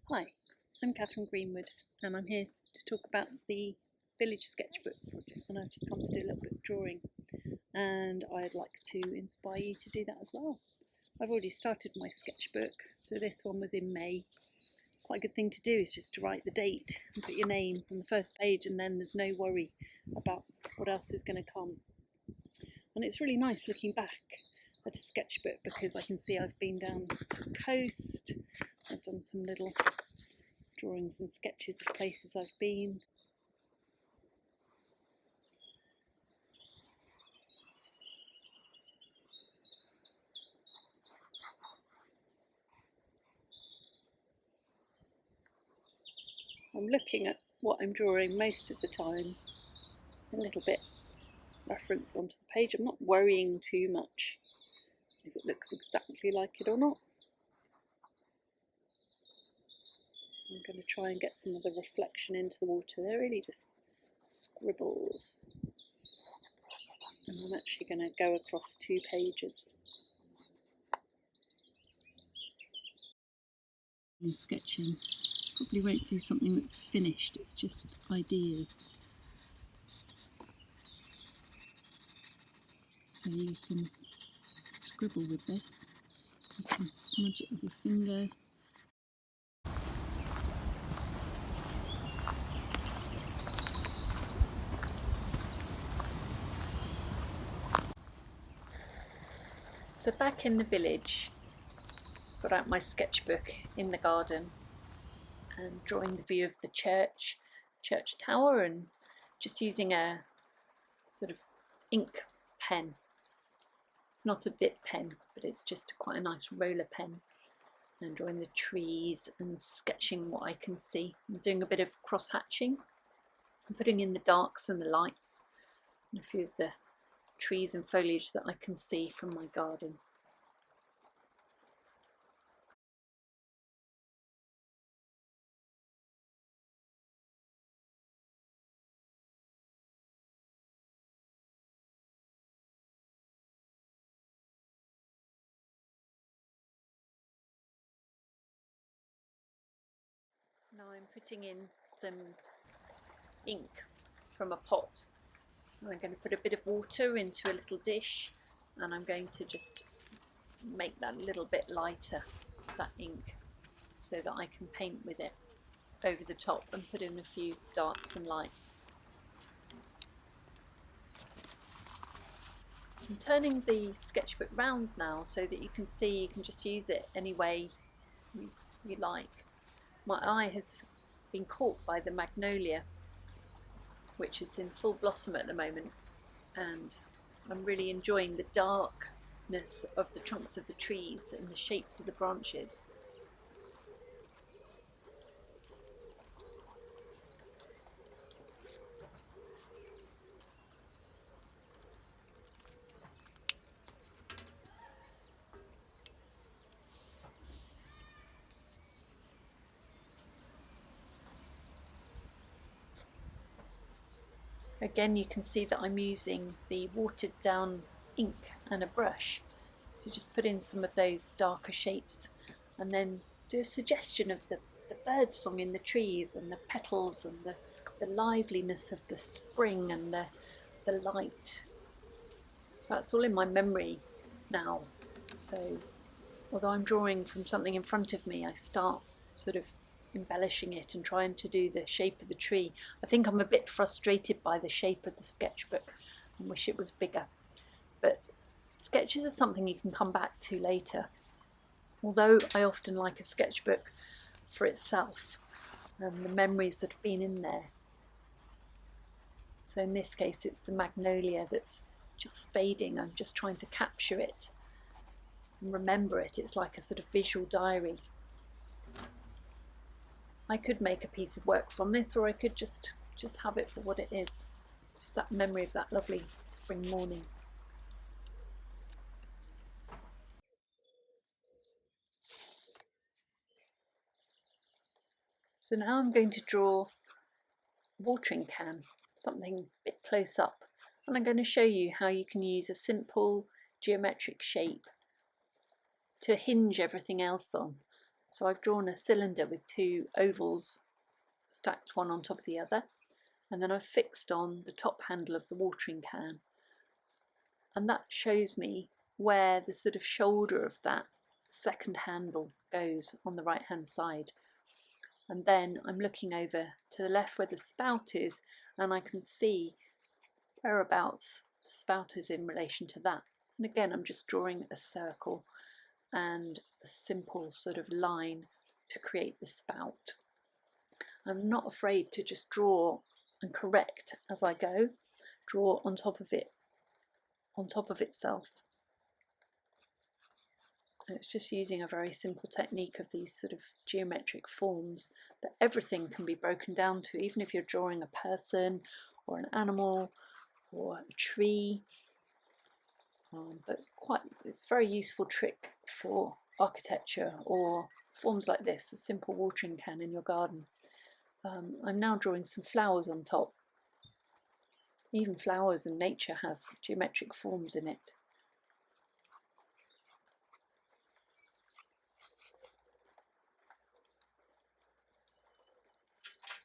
Hi, I'm Catherine Greenwood and I'm here to talk about the Village Sketchbook Project, and I've just come to do a little bit of drawing and I'd like to inspire you to do that as well. I've already started my sketchbook, so this one was in May. Quite a good thing to do is just to write the date and put your name on the first page, and then there's no worry about what else is going to come. And it's really nice looking back at a sketchbook because I can see I've been down to the coast, I've done some little drawings and sketches of places I've been. I'm looking at what I'm drawing most of the time, a little bit reference onto the page. I'm not worrying too much if it looks exactly like it or not. I'm going to try and get some of the reflection into the water. They're really just scribbles. And I'm actually going to go across 2 pages. I'm sketching. Probably won't do something that's finished, it's just ideas. So you can scribble with this. You can smudge it with your finger. So back in the village, got out my sketchbook in the garden and drawing the view of the church tower, and just using a sort of ink pen. It's not a dip pen, but it's just quite a nice roller pen, and drawing the trees and sketching what I can see. I'm doing a bit of cross hatching and putting in the darks and the lights and a few of the trees and foliage that I can see from my garden. Now I'm putting in some ink from a pot. And I'm going to put a bit of water into a little dish, and I'm going to just make that a little bit lighter, that ink, so that I can paint with it over the top and put in a few darks and lights. I'm turning the sketchbook round now so that you can see you can just use it any way you like. My eye has been caught by the magnolia, which is in full blossom at the moment, and I'm really enjoying the darkness of the trunks of the trees and the shapes of the branches. Again, you can see that I'm using the watered down ink and a brush to just put in some of those darker shapes, and then do a suggestion of the bird song in the trees and the petals and the liveliness of the spring and the light. So that's all in my memory now. So although I'm drawing from something in front of me, I start sort of embellishing it and trying to do the shape of the tree. I think I'm a bit frustrated by the shape of the sketchbook and wish it was bigger. But sketches are something you can come back to later. Although I often like a sketchbook for itself and the memories that have been in there. So in this case it's the magnolia that's just fading. I'm just trying to capture it and remember it. It's like a sort of visual diary. I could make a piece of work from this, or I could just have it for what it is. Just that memory of that lovely spring morning. So now I'm going to draw a watering can, something a bit close up, and I'm going to show you how you can use a simple geometric shape to hinge everything else on. So I've drawn a cylinder with two ovals stacked one on top of the other, and then I've fixed on the top handle of the watering can, and that shows me where the sort of shoulder of that second handle goes on the right hand side. And then I'm looking over to the left where the spout is, and I can see whereabouts the spout is in relation to that. And again, I'm just drawing a circle and a simple sort of line to create the spout. I'm not afraid to just draw and correct as I go, draw on top of it, on top of itself. And it's just using a very simple technique of these sort of geometric forms that everything can be broken down to, even if you're drawing a person or an animal or a tree. But it's a very useful trick for architecture or forms like this, a simple watering can in your garden. I'm now drawing some flowers on top. Even flowers and nature has geometric forms in it.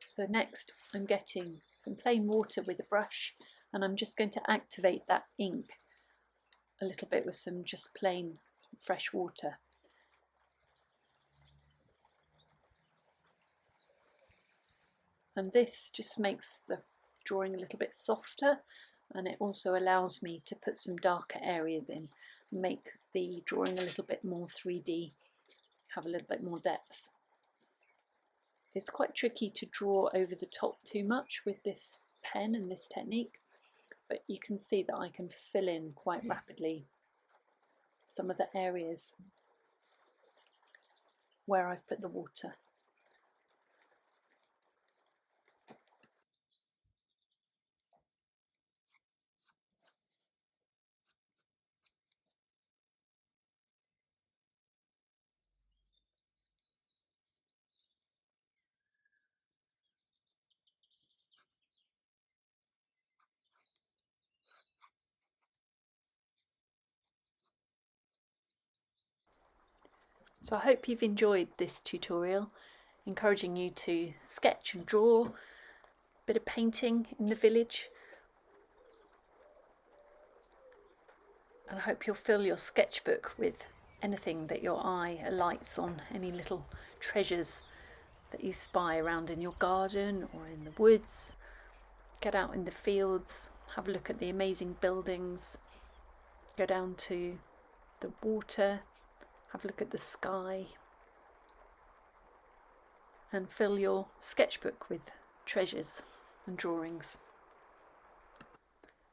So next I'm getting some plain water with a brush, and I'm just going to activate that ink a little bit with some just plain fresh water. And this just makes the drawing a little bit softer, and it also allows me to put some darker areas in, make the drawing a little bit more 3D, have a little bit more depth. It's quite tricky to draw over the top too much with this pen and this technique, but you can see that I can fill in quite rapidly some of the areas where I've put the water. So I hope you've enjoyed this tutorial, encouraging you to sketch and draw, a bit of painting in the village. And I hope you'll fill your sketchbook with anything that your eye alights on, any little treasures that you spy around in your garden or in the woods. Get out in the fields, have a look at the amazing buildings, go down to the water, have a look at the sky, and fill your sketchbook with treasures and drawings.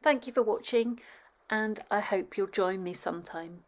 Thank you for watching, and I hope you'll join me sometime.